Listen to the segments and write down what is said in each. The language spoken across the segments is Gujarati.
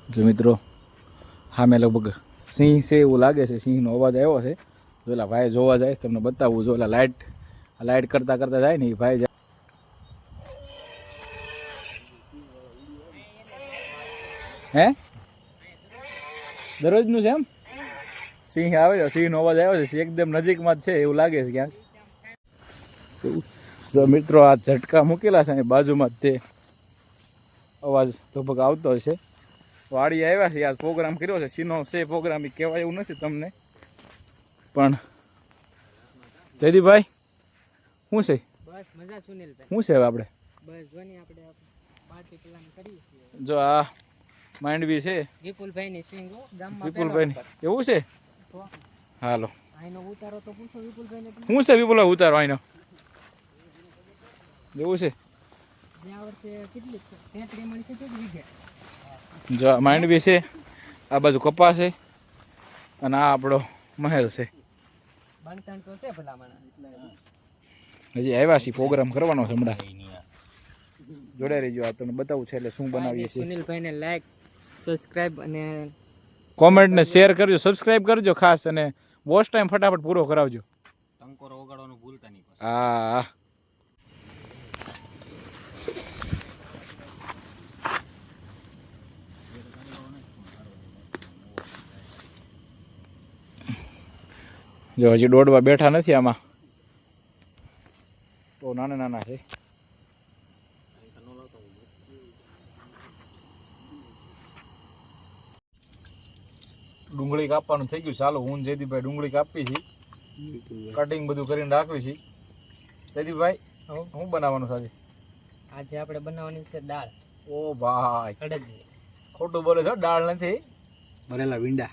જો મિત્રો હા મેં લગભગ સિંહ છે એવું લાગે છે, સિંહનો અવાજ આવ્યો છે. જો ઓલા ભાઈ જોવા જાય તમને બતાવું. જો ઓલા લાઇટ કરતા કરતા જાય ને એ ભાઈ જાય. હે દરરોજનું છે એમ? સિંહ આવે છે, સિંહનો અવાજ આવ્યો છે, એકદમ નજીકમાં જ છે એવું લાગે છે ક્યાંક. જો મિત્રો આ ઝટકા મૂકેલા છે બાજુમાં જ તે અવાજ લગભગ આવતો હશે. વાડી આવ્યા છે, યાર પ્રોગ્રામ કર્યો છે. સીનો છે પ્રોગ્રામ, એ કહેવાય એવું નથી તમને, પણ જયદીપભાઈ શું છે? બસ મજા સુનિલભાઈ. શું છે હવે આપણે? બસ જોની આપણે પાર્ટી પ્લાન કરી છે. જો આ માંડવી છે વિપુલભાઈ ની સિંગ ગામમાં. વિપુલભાઈ એવું છે? હાલો આઈનો ઉતારો તો પૂછો વિપુલભાઈ ને. શું છે વિપુલભાઈ ઉતારો આઈનો? એવું છે? ગયા વર્ષે કેટલી 33 મણ છે, 3 વીઘે. જો માંડવી છે, આ બાજુ કપા છે, અને આ આપણો મહેલ છે. બાંધણ તો છે ભલામણ. હજી આવ્યા છીએ, પ્રોગ્રામ કરવાનો છે હમણાં. જોડે રહીજો, આ તમને બતાવું છે એટલે શું બનાવીએ છીએ. સુનિલભાઈને લાઈક, સબસ્ક્રાઇબ અને કોમેન્ટ ને શેર કરજો, સબસ્ક્રાઇબ કરજો ખાસ, અને વોચ ટાઈમ ફટાફટ પૂરો કરાવજો. ટંકોરો વગાડવાનું ભૂલતા નહીં. હા જો હજી દોડવા બેઠા નથી, આમાં બહુ નાના નાના છે. ડુંગળી કાપવાનું થઈ ગયું ચાલો. હું જયદીપભાઈ ડુંગળી કાપી છે, કટિંગ બધું કરીને રાખવી છે. જયદીપભાઈ શું બનાવવાનું છે આજે આપણે બનાવવાની છે દાળ. ઓ ભાઈ અડદની. ખોટું બોલે છો, દાળ નથી, ભરેલા વીંડા.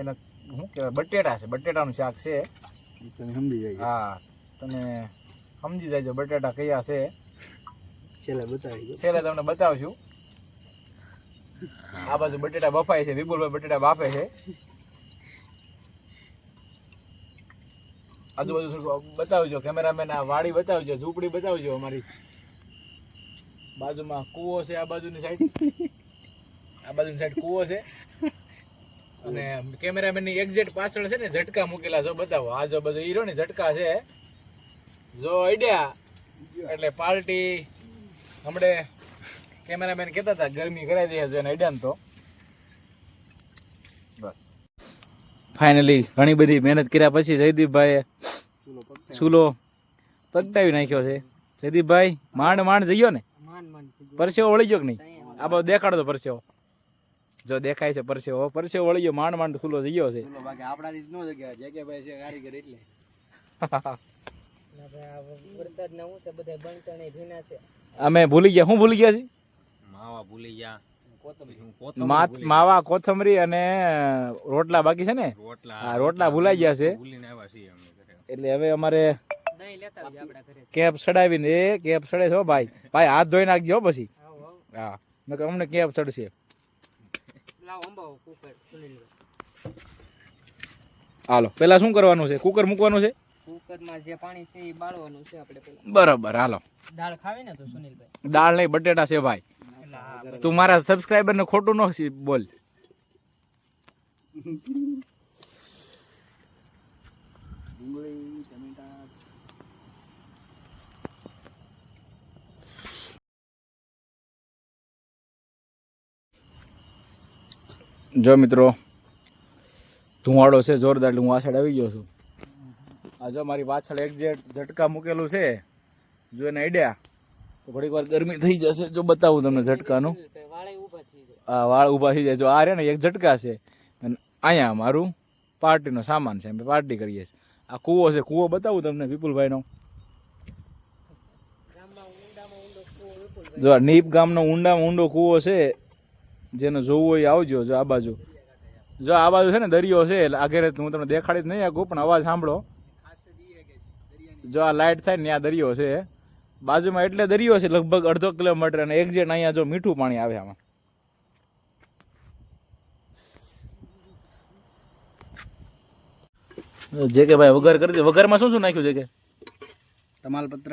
એને શું કહેવાય, બટેટા છે, બટેટાનું શાક છે. તમે સમજી જાય. હા તમે સમજી જાય બટેટા કયા છે. છેલ્લે બતાવી છેલ્લે તમને બતાવશું. આ બાજુ બટેટા બફાય છે, વિપુલભાઈ બટેટા બાફે છે. આજુબાજુ બતાવજો કેમેરામેન, આ વાડી બતાવજો, ઝૂંપડી બતાવજો. અમારી બાજુમાં કૂવો છે, આ બાજુની સાઈડ, આ બાજુની સાઈડ કૂવો છે, અને કેમેરામેનની એક્ઝેક્ટ પાછળ છે ને ઝટકા મૂકેલા. જો બતાવો, આ જો બધો હીરો ને ઝટકા છે. જો આઈડિયા એટલે પાર્ટી હમણે કેમેરામેન કહેતા હતા ગરમી કરાવી દે છે એને આઈડિયા તો. બસ ફાઇનલી ઘણી બધી મહેનત કર્યા પછી જયદીપભાઈએ ચૂલો પગટાવી નાખ્યો છે. જયદીપભાઈ માંડ જઈયો ને, પરસેવો વળી ગયો કે નહીં? આ બધું દેખાડો તો પરસેવો. જો દેખાય છે પરસેવો વળી ગયો, માંડ ચૂલો જઈયો છે. અમે ભૂલી ગયા, શું ભૂલી ગયા છે? માવા, કોથમરી અને રોટલા બાકી છે ને. હા રોટલા ભૂલાઈ ગયા છે, એટલે હવે અમારે કેપ ચડાવીને કેપ ચડે છે. ભાઈ ભાઈ હાથ ધોઈ નાખજો પછી. હા અમને કેપ ચડશે. હાલો પેલા શું કરવાનું છે? કુકર મૂકવાનું છે. કુકરમાં જે પાણી છે એ બાળવાનું છે આપણે પેલા. બરાબર હાલો. દાળ ખાવી ને તો સુનિલભાઈ? દાળ નહીં, બટેટા છે ભાઈ. તું મારા સબસ્ક્રાઇબર ને ખોટું ન બોલ. જો મિત્રો ધુવાડો છે જોરદાર, એટલે હું પાછળ આવી ગયો છું. આ જો મારી પાછળ એક્ઝેક્ટ ઝટકા મૂકેલું છે, જો એને આઈડિયા તો ઘડીક વાર ગરમી થઈ જશે. જો બતાવું તમને ઝટકાનું. હા વાળ ઊભા થઈ જાય. જો આ રે ને એક ઝટકા છે, અને અહીંયા મારું પાર્ટીનો સામાન છે, અમે પાર્ટી કરીએ છીએ. આ કૂવો છે, કૂવો બતાવું તમને વિપુલભાઈનો. જો નીપ ગામનો ઊંડામાં ઊંડો કૂવો છે, જેને જોવું હોય આવજો. જો આ બાજુ છે ને દરિયો છે, એટલે આગળ હું તમને દેખાડી જ નહીં શકું, પણ અવાજ સાંભળો. જો આ લાઇટ થાય ને આ દરિયો છે બાજુમાં, એટલે દરિયો છે લગભગ 1.5 કિલોમીટર, અને એક્ઝેક્ટ અહીંયા જો મીઠું પાણી આવે આમાં. જે કે ભાઈ વઘાર કરી દે. વઘારમાં શું નાખ્યું છે કે? તમાલપત્ર.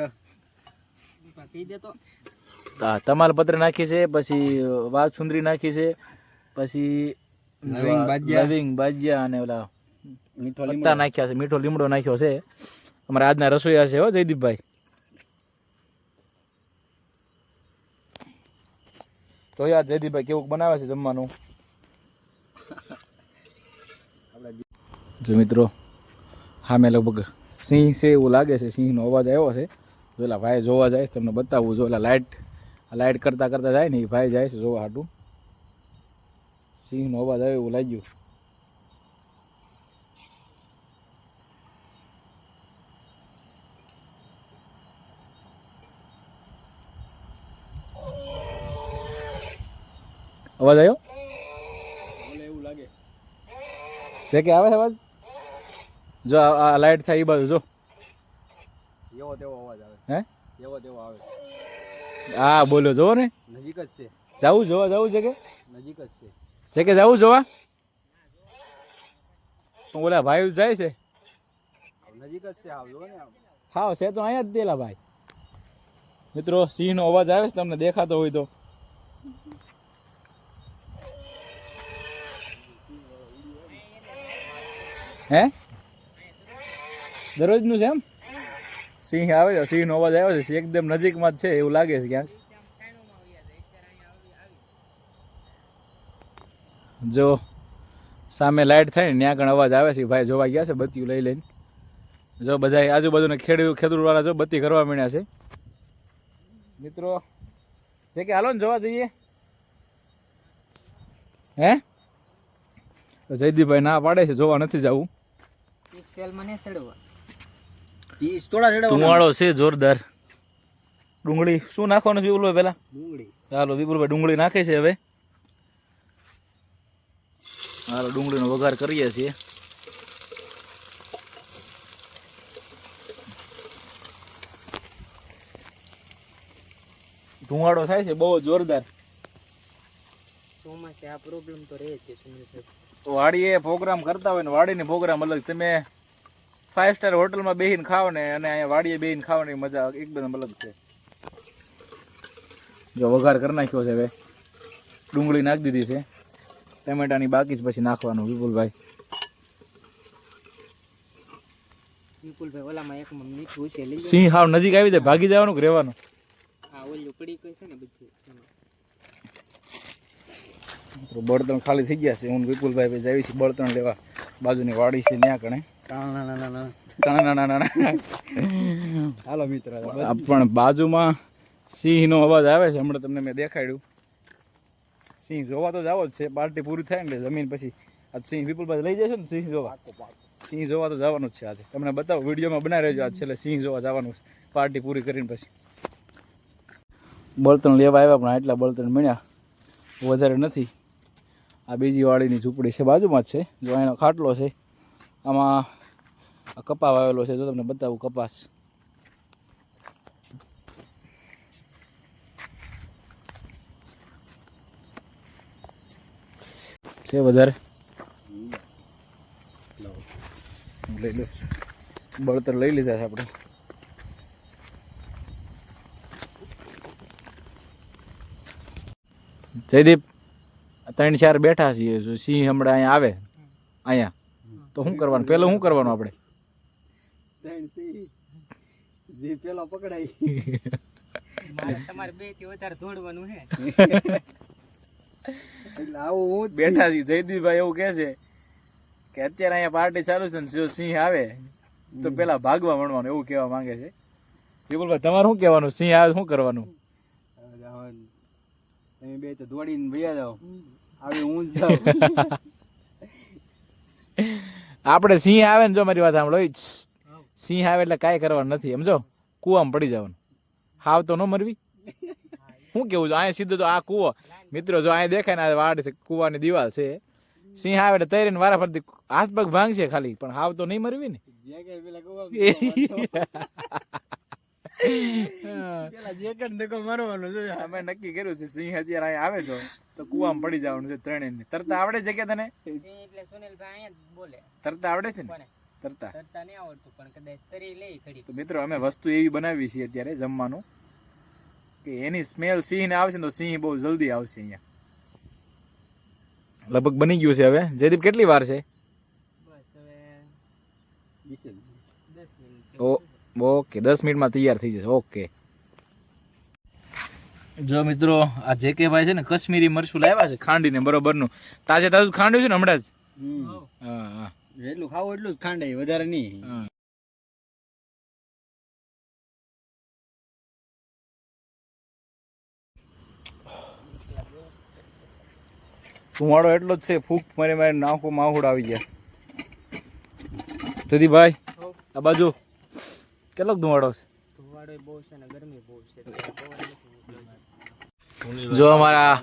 તમાલપત્ર નાખી છે, પછી વાઘસુંદરી નાખી છે, પછી લવિંગ બાજિયા અને ઓલા પત્તા નાખ્યા છે, મીઠો લીમડો નાખ્યો છે. અમારા આજના રસોઈયા છે હો જયદીપભાઈ. તો યાર જયદીપભાઈ કેવું બનાવે છે જમવાનું. જો મિત્રો હા મેં લગભગ સિંહ છે એવું લાગે છે, સિંહનો અવાજ આવ્યો છે. જો ઓલા ભાઈ જોવા જાય છે, તમને બતાવવું. જો ઓલા લાઇટ કરતા કરતા જાય ને એ ભાઈ જાય છે જોવા હાટું. સિંહનો અવાજ આવ્યો એવું લાગ્યું. અવાજ આવ્યો એવું લાગે છે કે આવે છે અવાજ. જો આ લાઇટ થાય એ બાજુ જો એવો તેવો અવાજ આવે. હે એવો તેવો આવે. હા બોલો જોવો ને, નજીક જ છે. જવું જોવા જવું છે કે નજીક જ છે કે જવું જોવા. ઓલા ભાઈ જાય છે નજીક જ છે. આવ જોવો ને, હા છે તો અહીંયા જ દેલા ભાઈ. મિત્રો સિંહનો અવાજ આવે છે, તમને દેખાતો હોય તો. હે દરરોજનું છે એમ. સિંહ આવે છે, સિંહનો અવાજ આવ્યો છે, એકદમ નજીકમાં જ છે એવું લાગે છે ક્યાંક. જો સામે લાઇટ થાય ને ત્યાં આગળ અવાજ આવે છે. ભાઈ જોવા ગયા છે બત્તીયું લઈ લઈને. જો બધા આજુબાજુના ખેડૂતવાળા જો બત્તી કરવા માંડ્યા છે. મિત્રો છે કે હાલો ને જોવા જઈએ. હે જયદીપભાઈ ના પાડે છે, જોવા નથી જવું. ધુમાડો છે જોરદાર. ડુંગળી શું નાખવાનું છે વિપુલભાઈ પેલા? ડુંગળી. ચાલો વિપુલભાઈ ડુંગળી નાખે છે હવે. હાલો ડુંગળીનો વઘાર કરીએ છીએ. ધુમાડો થાય છે બહુ જોરદાર. ચોમાસે આ પ્રોબ્લેમ તો રહે છે સુનિલ સાહેબ. તો વાડીએ પ્રોગ્રામ કરતા હોય ને વાડીની પ્રોગ્રામ અલગ. તમે 5 સ્ટાર હોટલમાં બેહીને ખાવ ને અને અહીંયા વાડીએ બેહીને ખાવાની મજા એકદમ અલગ છે. જો વઘાર કરી નાખ્યો છે હવે. ડુંગળી નાખી દીધી છે, ટમેટાની બાકી જ પછી નાખવાનું. વિપુલભાઈ ઓલામાં એકમાં મીઠું છે લઈ સિંહ હાવ નજીક આવી જાય, ભાગી જવાનું કે રહેવાનું. હા ઓલું પડી ગઈ છે ને બધું. બળતણ ખાલી થઈ ગયા છે. હું વિપુલભાઈ ભાઈ જાવી છે બળતણ લેવા. બાજુની વાડી છે ત્યાં કણે. હાલો મિત્ર, પણ બાજુમાં સિંહનો અવાજ આવે છે. હમણાં તમને મેં દેખાડ્યું. સિંહ જોવા તો જાવો જ છે. પાર્ટી પૂરી થાય ને એટલે જમીન પછી આજ સિંહ વિપુલભાઈ લઈ જશે ને સિંહ જોવા. સિંહ જોવા તો જવાનું જ છે આજે. તમને બતાવો વિડીયોમાં બનાવી રહેજો. આજ છેલ્લે સિંહ જોવા જવાનું છે પાર્ટી પૂરી કરીને પછી. બળતણ લેવા આવ્યા પણ આટલા બળતણ મળ્યા, વધારે નથી. આ બીજી વાડીની ઝૂંપડી છે, બાજુમાં જ છે. જો એનો ખાટલો છે, આમાં કપા વાવેલો છે. જો તમને બતાવું કપાસ છે વધારે. લઈ લો, બળતર લઈ લીધા છે આપણે. જયદીપ 3-4 બેઠા છીએ. જો સિંહ હમણાં અહીંયા આવે અહીંયા તો શું કરવાનું? પેલું શું કરવાનું આપણે? પેલો પકડાય. તમારે 2 થી વધારે દોડવાનું છે. એટલે આવું હું બેઠા છીએ. જયદીપભાઈ એવું કહે છે કે અત્યારે અહીંયા પાર્ટી ચાલુ છે ને જો સિંહ આવે તો પેલા ભાગવા માંડવાનું, એવું કહેવા માંગે છે. વિપુલભાઈ તમારે શું કહેવાનું? સિંહ આવે શું કરવાનું? તમે બે તો દોડીને ભૈયા જાઓ, આવી હું જ જાઉં. આપણે સિંહ આવે ને, જો મારી વાત સાંભળો, સિંહ આવે એટલે કાંઈ કરવાનું નથી, સમજો. કૂવામાં પડી જવાનું. હાવ તો ન મરવી. શું કેવું? જો અહીંયા સીધો તો આ કૂવો મિત્રો, જો અહીંયા દેખાય ને આ વાડ છે, કૂવાની દિવાલ છે. સિંહ આવે એટલે તૈરીને વારા ફરતી હાથ પગ ભાંગશે ખાલી, પણ હાવ તો નહીં મરવી ને. અમે નક્કી કર્યું છે સિંહ અત્યારે અહીંયા આવે તો કૂવામાં પડી જવાનું છે ત્રણેયને. તરતા આવડે છે કે તને? એટલે સુનિલભાઈ અહીંયા જ બોલે. તરતા આવડે છે ને? તરતા નહીં આવડતું પણ કદાચ તરી લઈ ખડી. તો મિત્રો અમે વસ્તુ એવી બનાવી છે અત્યારે જમવાનું કે એની સ્મેલ સિંહ ને આવશે ને તો સિંહ બહુ જલ્દી આવશે અહીંયા. લગભગ બની ગયું છે હવે. જયદીપ કેટલી વાર છે? બસ હવે 10 મિનિટ. ઓકે 10 મિનિટમાં તૈયાર થઈ જશે. ઓકે જો મિત્રો આ જેકે ભાઈ છે ને કશ્મીરી મરચું લાવ્યા છે ખાંડીને બરોબરનું. તાજે તાજું ખાંડ્યું છે ને હમણાં જ. હા હા જેટલું ખાવું એટલું જ ખાંડાય, વધારે નહીં. હા. ધુમાડો એટલો જ છે, ફૂંક મારી મારી નાખું માહુડ આવી ગયા. જયદીપભાઈ આ બાજુ કેટલો ધુમાડો છે? ધુવાડો બહુ છે ને ગરમી બહુ છે. જો અમારા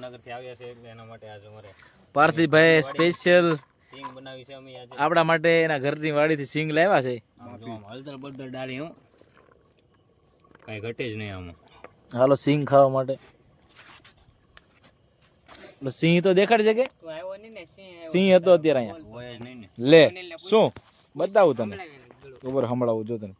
પાર્થિવભાઈ સ્પેશિયલ આપણા માટે એના ઘરની વાડીથી સિંગ લાવ્યા છે. હળદર બળદર ડાળી હું કાંઈ ઘટે જ નહીં આમાં. હાલો સિંગ ખાવા માટે. સિંહ તો દેખાડ છે કે તું આવ્યો નહીં ને સિંહ આવ્યો. સિંહ હતો અત્યારે અહીંયા. હોય જ નહીં ને. લે શું બતાવું તને? ખબર સંભળાવું જો તને.